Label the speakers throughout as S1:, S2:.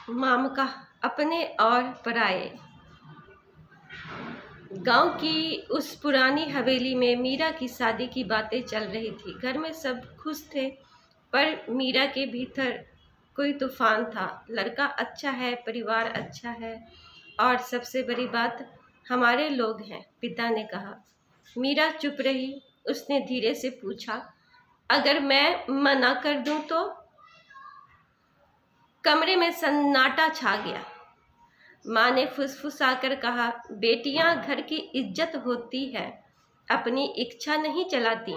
S1: मामका अपने और पराये। गांव की उस पुरानी हवेली में मीरा की शादी की बातें चल रही थी। घर में सब खुश थे, पर मीरा के भीतर कोई तूफान था। लड़का अच्छा है, परिवार अच्छा है, और सबसे बड़ी बात हमारे लोग हैं, पिता ने कहा। मीरा चुप रही। उसने धीरे से पूछा, अगर मैं मना कर दूं तो? कमरे में सन्नाटा छा गया। माँ ने फुसफुसाकर कहा, बेटियां घर की इज्जत होती है, अपनी इच्छा नहीं चलाती।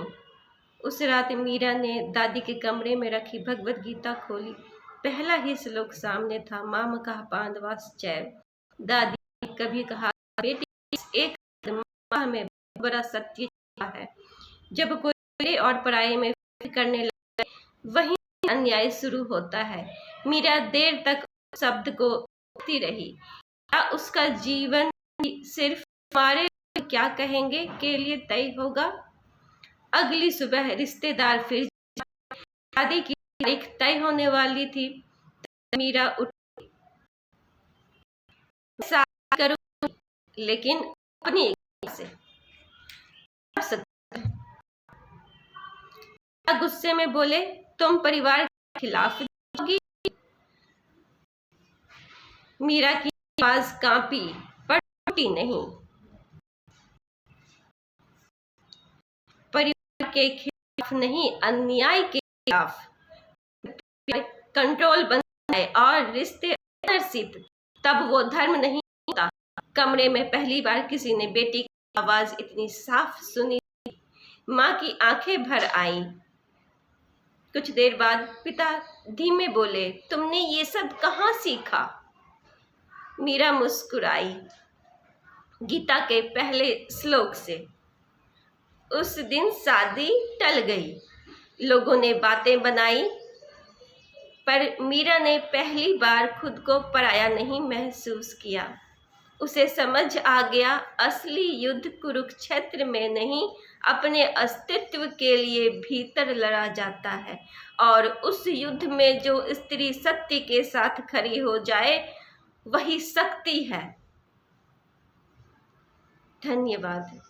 S1: उस रात मीरा ने दादी के कमरे में रखी भगवत गीता खोली। पहला ही श्लोक सामने था, माम कहा पांडवास चैव। दादी ने कभी कहा, बेटी इस एक माह में बड़ा सत्य है। जब कोई मेरे और पराये में फिक्र करने लगे, वहीं अन्याय शुरू होता है। मीरा देर तक उस शब्द को कहती रही। क्या उसका जीवन सिर्फ हमारे क्या कहेंगे के लिए तय होगा? अगली सुबह रिश्तेदार फिर शादी की तारीख तय होने वाली थी। मीरा उठी, शादी करूंगी, लेकिन अपनी इच्छा से। गुस्से में बोले, तुम परिवार के खिलाफ जाओगी? मीरा की आवाज कांपी, पर टूटी नहीं। परिवार के खिलाफ नहीं, अन्याय के खिलाफ। कंट्रोल बनता है और रिश्ते अनर्सित, तब वो धर्म नहीं होता। कमरे में पहली बार किसी ने बेटी की आवाज इतनी साफ सुनी। माँ की आंखें भर आई। कुछ देर बाद पिता धीमे बोले, तुमने ये सब कहाँ सीखा? मीरा मुस्कुराई, गीता के पहले श्लोक से। उस दिन शादी टल गई, लोगों ने बातें बनाई, पर मीरा ने पहली बार खुद को पराया नहीं महसूस किया। उसे समझ आ गया, असली युद्ध कुरुक्षेत्र में नहीं, अपने अस्तित्व के लिए भीतर लड़ा जाता है। और उस युद्ध में जो स्त्री सत्य के साथ खड़ी हो जाए, वही शक्ति है। धन्यवाद।